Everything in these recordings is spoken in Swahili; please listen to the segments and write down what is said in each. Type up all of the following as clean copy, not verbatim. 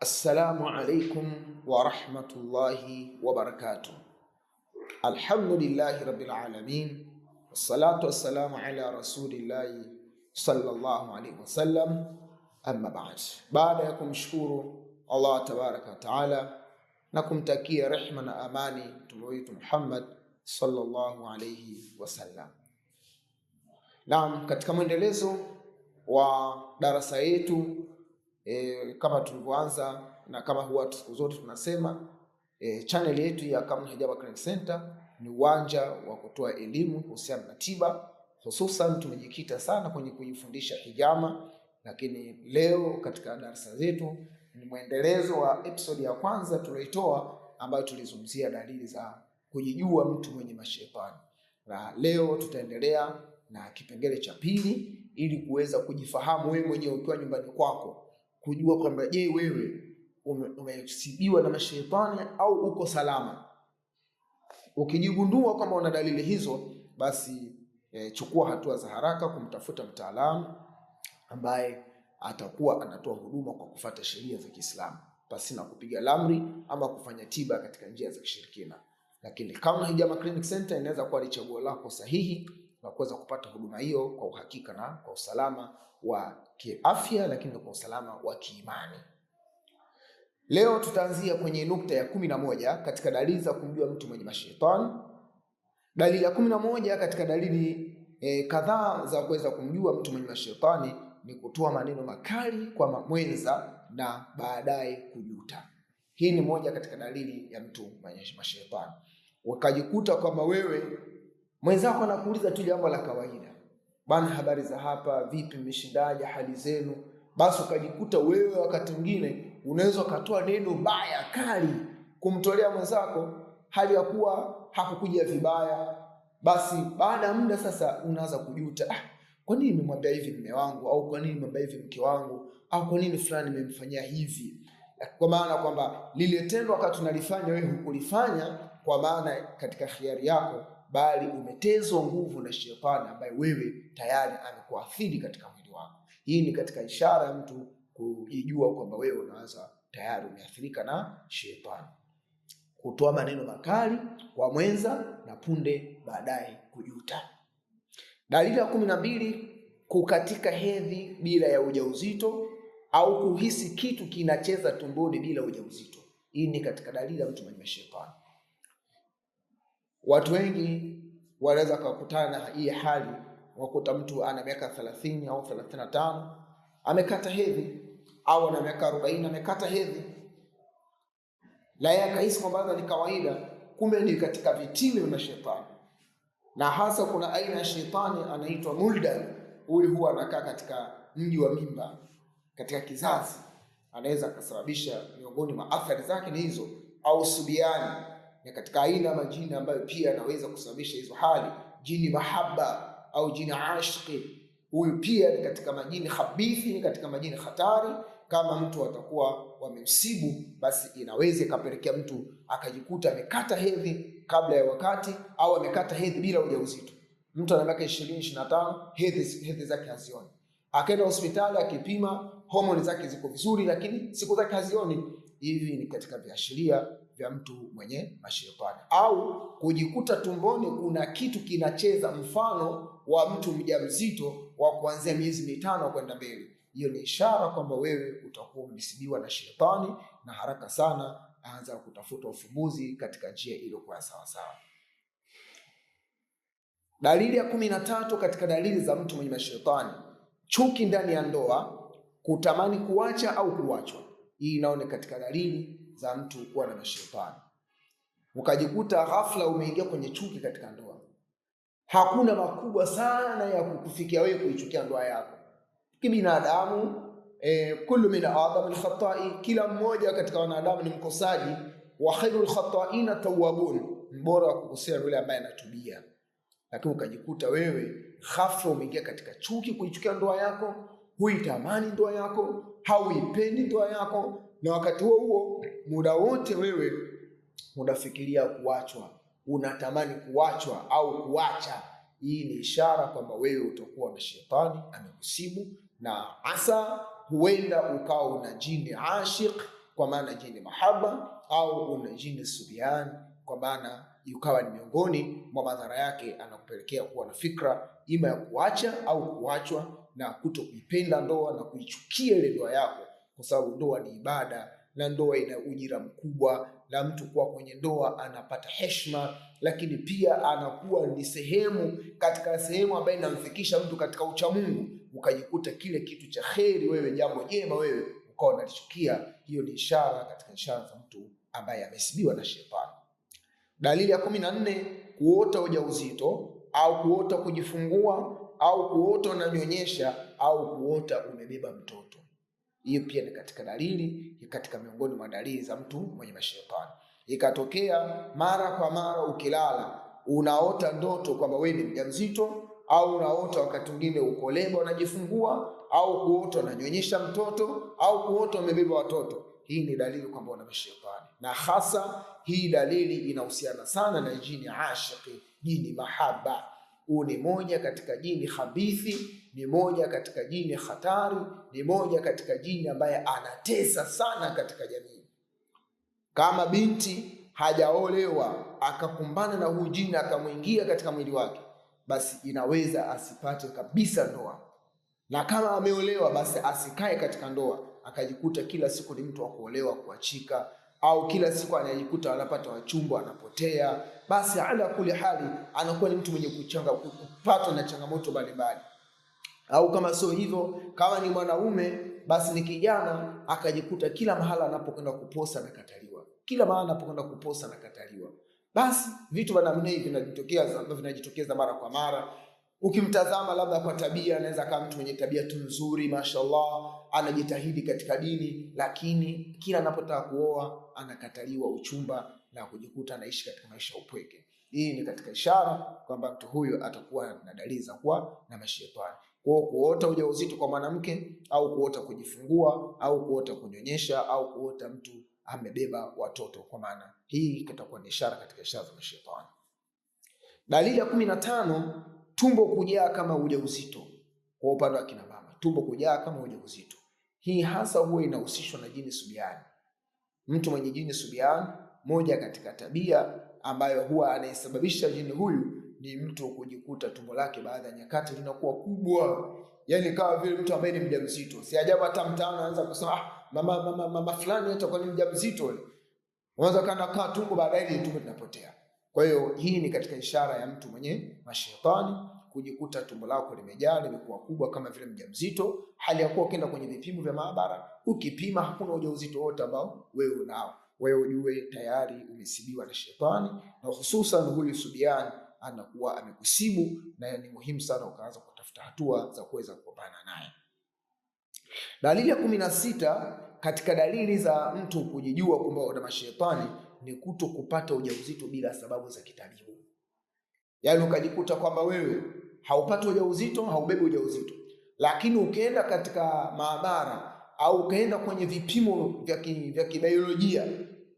Assalamu alaikum wa rahmatullahi wa barakatuh. Alhamdulillahi rabbil alamin, wassalatu wassalamu ala rasulillahi sallallahu alaihi wasallam, amma ba'd. Baada ya kumshukuru Allah tabaraka wa taala na kumtakia rehma na amani mtume wetu Muhammad sallallahu alaihi wasallam, naam, katika mwendelezo wa darasa yetu kama tulivyoanza na kama huwa siku zote tunasema, channel yetu ya Kamil Hijama Clinic Center ni uwanja wa kutoa elimu kuhusiana na tiba. Hususan tumejikita sana kwenye kujifundisha hijama, lakini leo katika darasa zetu ni mwendelezo wa episode ya kwanza tulioitoa, ambayo tulizungumzia dalili za kujijua mtu mwenye mashetani, na leo tutaendelea na kipengele cha pili ili kuweza kujifahamu wewe mwenyewe ukiwa nyumbani kwako, kujua kwamba je, wewe umesibiwa na mashaitani au uko salama. Ukijigundua kama una dalili hizo, basi chukua hatua za haraka kumtafuta mtaalamu ambaye atakuwa anatoa huduma kwa kufuata sheria za Kiislamu, pasina kupiga lamri ama kufanya tiba katika njia za kishirikina. Lakini Kamil Hijama Clinic Center inaweza kuwa ni chaguo lako sahihi na kuweza kupata huduma hiyo kwa uhakika na kwa usalama wa kiafya, lakini kwa usalama wa kiimani. Leo tutaanzia kwenye nukta ya 11 katika dalili za kumjua mtu mwenye mashaitani. Dalili ya 11 katika dalili kadhaa za kuweza kumjua mtu mwenye mashaitani ni kutoa maneno makali kwa mwenza na baadaye kujuta. Hii ni moja katika dalili ya mtu mwenye mashaitani. Ukajikuta kwamba wewe mwenzako anakuuliza tu jambo la kawaida, bana, habari za hapa, vipi, mmeshindaje, hali zenu? Basi ukajikuta wewe wakati mwingine unaweza ukatoa neno baya kali kumtolea mwenzako, hali ya kuwa hakukuja vibaya. Basi baada ya muda sasa unaanza kujuta, kwa nini nimemwambia hivi mume wangu, au kwa nini nimemwambia hivi mke wangu, au kwa nini fulani nimemfanyia hivi? Kwa maana kwamba lile tendo wakati tunalifanya wewe hukulifanya kwa maana katika khiari yako, bali umetezwa nguvu na shetani ambaye wewe tayari amekuathiri katika mwili wako. Hii ni katika ishara ya mtu kujijua kwamba wewe unaanza tayari umeathirika na shetani. Kutoa maneno makali kwa mwenza na punde baadaye kujuta. Dalili ya 12, kukatika hedhi bila ya ujauzito au kuhisi kitu kinacheza tumboni bila ujauzito. Hii ni katika dalili ya mtu mwenye shetani. Watu wengi wanaweza kukutana na hii hali, wakuta mtu ana miaka 30 au 35 amekata hedhi, au ana miaka 40 amekata hedhi, na yeye akahisi kwamba ni kawaida, kumbe ni katika vitimbi vya shetani. Na hasa kuna aina ya shetani anaitwa muldan. Huyu huwa anakaa katika mji wa mimba, katika kizazi, anaweza kusababisha, miongoni mwa athari zake ni hizo, au subiani ni katika aina ya majini ambayo pia anaweza kusababisha hizo hali. Jini mahaba au jini ashiki, huyu pia ni katika majini khabithi, ni katika majini hatari. Kama mtu atakuwa wamemsibu, basi inaweza ikapelekea mtu akajikuta amekata hedhi kabla ya wakati, au amekata hedhi bila ujauzito. Mtu ana miaka 20-25 hedhi zake hazioni, akaenda hospitali akipima, homoni zake ziko vizuri, lakini siku zake hazioni. Hivi ni katika viashiria vya mtu mwenye mashaitani. Au kujikuta tumboni kuna kitu kinacheza, mfano wa mtu mjamzito wa kuanzia miezi 5 kwenda mbele. Hiyo ni ishara kwamba wewe utakuwa umesibiwa na shetani, na haraka sana anza kutafuta ufumbuzi katika njia iliyokuwa sawa sawa. Dalili ya 13 katika dalili za mtu mwenye mashaitani, chuki ndani ya ndoa, kutamani kuacha au kuachwa. Hii inaone katika dalili za mtu kuwa na mashaitani. Ukajikuta ghafla umeingia kwenye chuki katika ndoa. Hakuna makubwa sana ya kukufikia wewe kuichukia ndoa yako. Kibinadamu, kullu min adam al-khata'i, kila mmoja katika wanadamu ni mkosaji. Wa khairul khata'ina tawwabun, mbora wa kukosea yule ambaye anatubia. Lakini ukajikuta wewe ghafla umeingia katika chuki, kuichukia ndoa yako, huitamani ndoa yako, hauipendi ndoa yako, na wakati huo muda wote wewe unafikiria kuachwa, unatamani kuachwa au kuacha. Hii ni ishara kwamba wewe utakuwa na shetani amekusibu, na hasa huenda ukawa una jini ashik kwa maana jini mahaba, au una jini subyan, kwa maana yukawa ni miongoni mwa madhara yake, anakupelekea kuwa na fikra ima ya kuacha au kuachwa, na kuto kuipenda ndoa na kuichukia ile ndoa yako, kwa sababu ndoa ni ibada na ndoa ina ujira mkubwa, na mtu kuwa kwenye ndoa anapata heshima, lakini pia anakuwa ni katika sehemu ambayo inamfikisha mtu katika uchamungu. Ukajikuta kile kitu cha kheri wewe, jambo jema wewe, ukawa unalichukia. Hiyo ni ishara katika ishara za mtu ambaye amesibiwa na shetani. Dalili ya 14, kuota ujauzito au kuota kujifungua au kuota unanyonyesha au kuota umebeba mtoto. Hiyo pia ni katika dalili, katika miongoni mwa dalili za mtu mwenye mashetani. Ikatokea mara kwa mara ukilala unaota ndoto kwamba wewe ni mjamzito, au unaota wakati mwingine uko leba unajifungua, au kuota unanyonyesha mtoto, au kuota umebeba watoto, hii ni dalili kwamba una mashetani. Na hasa hii dalili inahusiana sana na jini ashiki, jini mahaba. Huu ni moja katika jini khabithi, ni moja katika jini hatari, ni moja katika jini ambaye anatesa sana katika jamii. Kama binti hajaolewa akakumbana na huu jini akamwingia katika mwili wake, basi inaweza asipate kabisa ndoa. Na kama ameolewa, basi asikae katika ndoa, akajikuta kila siku ni mtu wa kuolewa kuachika, au kila siku anajikuta anapata wachumba anapotea. Basi ala kuli hali anakuwa ni mtu mwenye kupatwa na changamoto mbalimbali. Au kama sio hivyo, kama ni mwanaume, basi ni kijana akajikuta kila mahala anapokwenda kuposa nakataliwa, kila mahala anapokwenda kuposa nakataliwa. Basi vitu vya namna hivi vinajitokeza mara kwa mara. Ukimtazama labda kwa tabia, anaweza kama mtu mwenye tabia tu nzuri, mashallah, anajitahidi katika dini, lakini kila anapotaka kuoa anakataliwa uchumba na kujikuta anaishi katika maisha ya upweke. Hii ni katika ishara kwamba mtu huyo atakuwa na dalili za kuwa na mashetani. Kwa kuota ujauzito kwa mwanamke, au kuota kujifungua, au kuota kunyonyesha, au kuota mtu amebeba watoto, kwa maana hii itakuwa ni ishara katika ishara za mashetani. Dalili ya 15, tumbo kujaa kama ujauzito. Kwa upande wa kina mama, tumbo kujaa kama ujauzito, hii hasa huwa inahusishwa na jini subiani. Mtu mwenye jini subiani, moja katika tabia ambayo huwa anaisababisha jini huyu ni mtu kujikuta tumbo lake baadhi ya nyakati linakuwa kubwa, yani kama vile mtu ambaye ni mjamzito. Si ajabu hata mtaani anaanza kusema mama fulani hata kwa ni mjamzito, unaweza kana tumbo baadaye ile tumbo linapotea. Kwa hiyo hii ni katika ishara ya mtu mwenye mashetani, kujikuta tumbo lako limejaa, limekuwa kubwa kama vile mjamzito, hali ya kuwa ukienda kwenye vipimo vya maabara ukipima hakuna ujauzito wote ambao wewe unao. Wewe ujue tayari umesibiwa na shetani, na hususan huyu subiani anakuwa amekusibu, na ni muhimu sana ukaanza kutafuta hatua za kuweza kupambana naye. Dalili ya 16 katika dalili za mtu kujijua kwamba una mashetani ni kuto kupata ujauzito bila sababu za kitabibu. Yaani ukajikuta kwamba wewe haupati ujauzito, haubebi ujauzito, lakini ukienda katika maabara au ukaenda kwenye vipimo vya kibiolojia,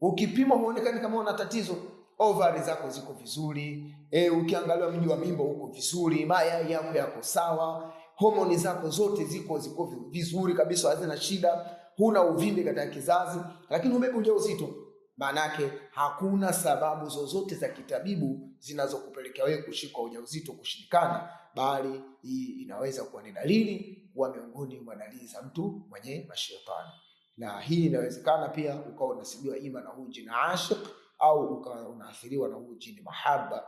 ukipima huonekani kama una tatizo. Ovari zako ziko vizuri, ukiangalia mji wa mimba uko vizuri, mayai yako yako sawa, homoni zako zote ziko vizuri kabisa, hazina shida, huna uvimbe katika kizazi, lakini umebebi ujauzito. Maana yake hakuna sababu zozote za kitabibu zinazokupelekea wewe kushika ujauzito kushindikana, bali hii inaweza kuwa ni dalili wa miongoni mwa dalili za mtu mwenye mashetani. Na hii inawezekana pia ukawa unasibiwa ima na huyu jini ashik, au ukawa unaathiriwa na huyu jini mahaba,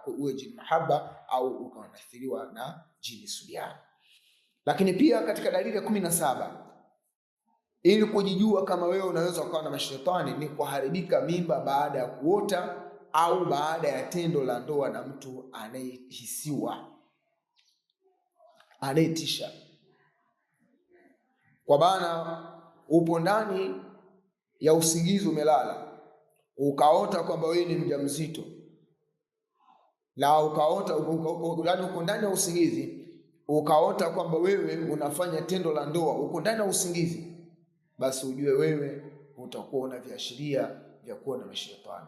au ukawa unaathiriwa na jini subiani. Lakini pia katika dalili ya 17, ili kujijua kama wewe unaweza kuwa na mashetani, ni kuharibika mimba baada ya kuota au baada ya tendo la ndoa na mtu anayehisiwa, anayetisha. Kwa maana upo ndani ya usingizi, umelala ukaota kwamba wewe ni mjamzito, na ukaota uko ndani ya usingizi ukaota kwamba wewe unafanya tendo la ndoa, uko ndani ya usingizi, basi ujue wewe utakuwa una viashiria vya kuwa na mashetani.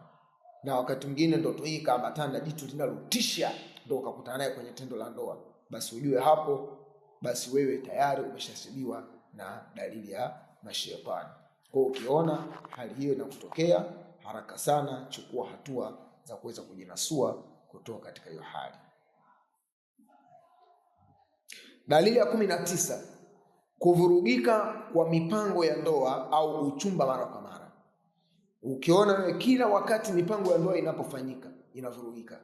Na wakati mwingine ndoto hii kama tanda jitu linalotisha ndio ukakutana naye kwenye tendo la ndoa, basi ujue hapo basi wewe tayari umeshasibiwa na dalili ya mashetani. Kwa ukiona hali hiyo inakutokea, haraka sana chukua hatua za kuweza kujinasua kutoka katika hiyo hali. Dalili ya 19, kuvurugika kwa mipango ya ndoa au uchumba mara kwa mara. Ukiona wewe kila wakati mipango ya ndoa inapofanyika inavurugika,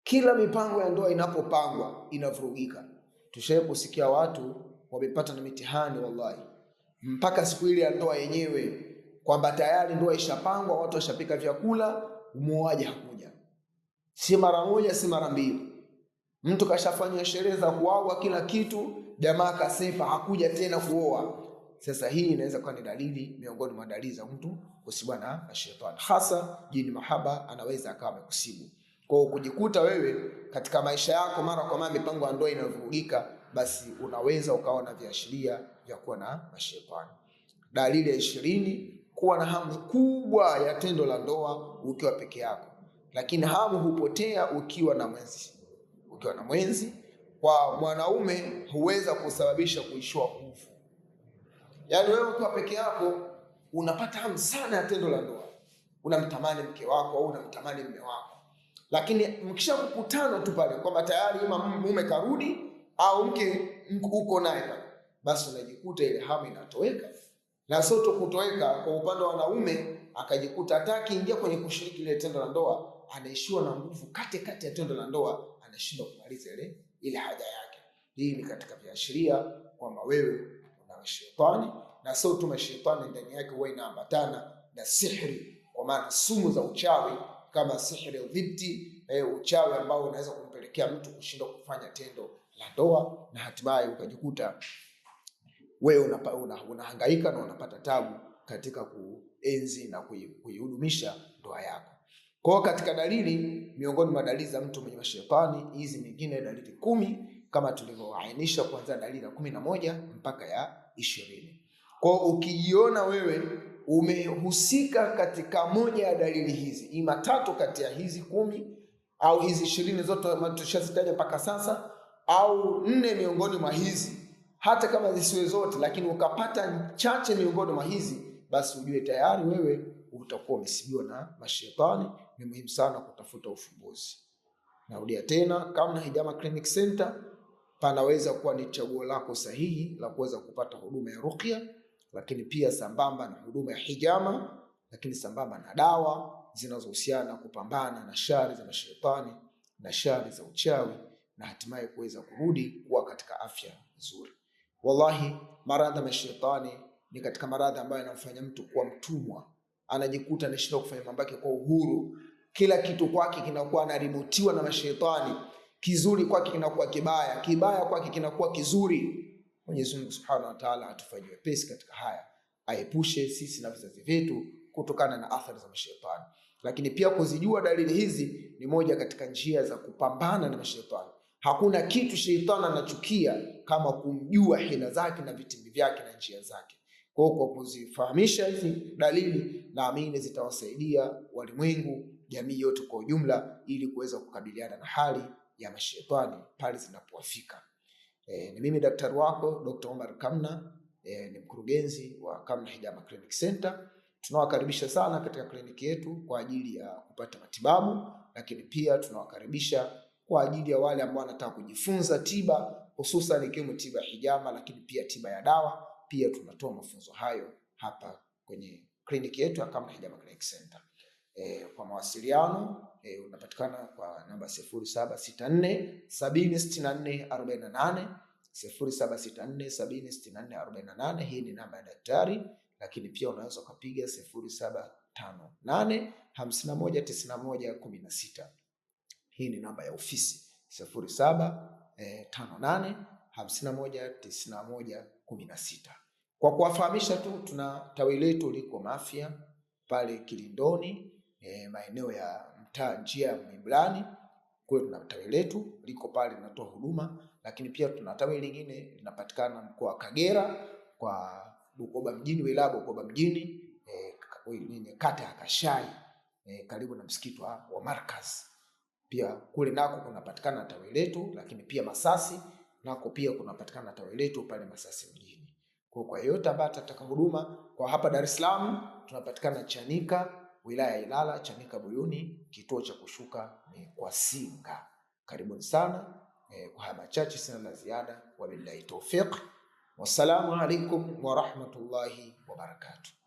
kila mipango ya ndoa inapopangwa inavurugika. Tushaye kusikia watu wamepata na mitihani wallahi, mpaka siku ile ya ndoa yenyewe, kwamba tayari ndoa ishapangwa, watu washapika vyakula, muoaji hakuja, si mara moja si mara mbili. Mtu kashafanya sherehe za kuoa kila kitu, jamaa kasefa, hakuja tena kuoa. Sasa hii inaweza kuwa ni dalili miongoni mwa dalili za mtu kusibwa na shetani, hasa jini mahaba anaweza akawa amekusibu. Kwa kujikuta wewe katika maisha yako mara kwa mara mipango ya ndoa inavurugika, basi unaweza ukawa na viashiria vya kuwa na mashetani. Dalili ya 20, kuwa na hamu kubwa ya tendo la ndoa ukiwa peke yako, lakini hamu hupotea ukiwa na mwenzi. Ukiwa na mwenzi kwa mwanaume huweza kusababisha kuishiwa nguvu. Yaani wewe ukiwa peke yako unapata hamu sana ya tendo la ndoa, unamtamani mke wako au unamtamani mume wako, lakini mkishakutana tu pale kwamba tayari mume karudi au mke uko naye, basi unajikuta ile hamu inatoweka. Na sio tu kutoweka, kwa upande wa wanaume akajikuta hataki ingia kwenye kushiriki ile tendo la ndoa, anaishiwa na nguvu kati ya tendo la ndoa, anashindwa kumaliza ile haja yake. Hii ni katika viashiria kwamba wewe una shetani, na sio tu shetani, ndani yake huwa inaambatana na sihiri, kwa maana sumu za uchawi kama sihiri udhibti, uchawi ambao unaweza kumpelekea mtu kushindwa kufanya tendo la ndoa, na hatimaye ukajikuta wewe unahangaika na unapata tabu katika kuenzi na kuihudumisha ndoa yako. Kwa katika dalili miongoni mwa dalili za mtu mwenye mashetani, hizi nyingine dalili 10 kama tulivyoainisha, kuanzia dalili ya 11 mpaka ya 20. Kwa ukijiona wewe umehusika katika moja ya dalili hizi, ima 3 kati ya hizi 10 au hizi 20 zote tushazitaja mpaka sasa, au 4 miongoni mwa hizi, hata kama zisiwe zote, lakini ukapata chache miongoni mwa hizi, basi ujue tayari wewe utakuwa umesibiwa na mashetani. Ni muhimu sana kutafuta ufumbuzi. Narudia tena, Kamna Hijama Clinic Center panaweza kuwa ni chaguo lako sahihi la kuweza kupata huduma ya ruqya, lakini pia sambamba na huduma ya hijama, lakini sambamba na dawa zinazohusiana kupambana na shari za mashetani na shari za uchawi, na hatimaye kuweza kurudi kuwa katika afya nzuri. Wallahi, maradhi ya mashetani ni katika maradhi ambayo yanamfanya mtu kuwa mtumwa, anajikuta anashindwa kufanya mambo yake kwa uhuru. Kila kitu kwake kinakuwa anaribotiwa na mashetani, kizuri kwake kinakuwa kibaya, kibaya kwake kinakuwa kizuri. Mwenyezi Mungu Subhanahu wa Ta'ala atufanyie wepesi katika haya, aepushe sisi na vizazi vyetu kutokana na athari za mashetani. Lakini pia kuzijua dalili hizi ni moja katika njia za kupambana na mashetani. Hakuna kitu shetani anachukia kama kumjua hila zake na vitimbi vyake na njia zake. Kwa kuzifahamisha hizi dalili, naamini zitawasaidia walimwengu, jamii yote kwa ujumla, ili kuweza kukabiliana na hali ya mashetani pale zinapowafika. Ni mimi daktari wako Dr. Omar Kamna, ni mkurugenzi wa Kamna Hijama Clinic Center. Tunawakaribisha sana katika kliniki yetu kwa ajili ya kupata matibabu, lakini pia tunawakaribisha kwa ajili ya wale ambao wanataka kujifunza tiba, hususan ikiwemo tiba ya hijama, lakini pia tiba ya dawa. Pia tunatoa mafunzo hayo hapa kwenye kliniki yetu ya Kamna Hijama Clinic Center. Kwa mawasiliano unapatikana kwa namba 0764 70 64 48, 0764 70 64 48. Hii ni namba ya daktari, lakini pia unaweza kupiga 0758 51 91 16. Hii ni namba ya ofisi 0758 51 91 16. Kwa kuwafahamisha tu, tuna tawi letu liko Mafia pale Kilindoni, maeneo ya mtaa njia ya Mimblani. Kwa hiyo tuna tawi letu liko pale linatoa huduma, lakini pia tuna tawi lingine linapatikana mkoa wa Kagera kwa Bukoba mjini, wilaya Bukoba mjini, kata ya Kashai, karibu na msikiti wa Markaz. Pia kule nako kunapatikana tawi letu, lakini pia Masasi nako pia kunapatikana tawi letu pale Masasi mjini. Kwa yeyote ambaye atataka huduma kwa hapa Dar es Salaam, tunapatikana Chanika, wilaya ya Ilala, Chanika Buyuni, kituo cha kushuka ni kwa Singa. Karibuni sana. Kwa haya machache sina la ziada, wabillahi tawfiq. Wassalamu alaikum wa rahmatullahi wa barakatuh.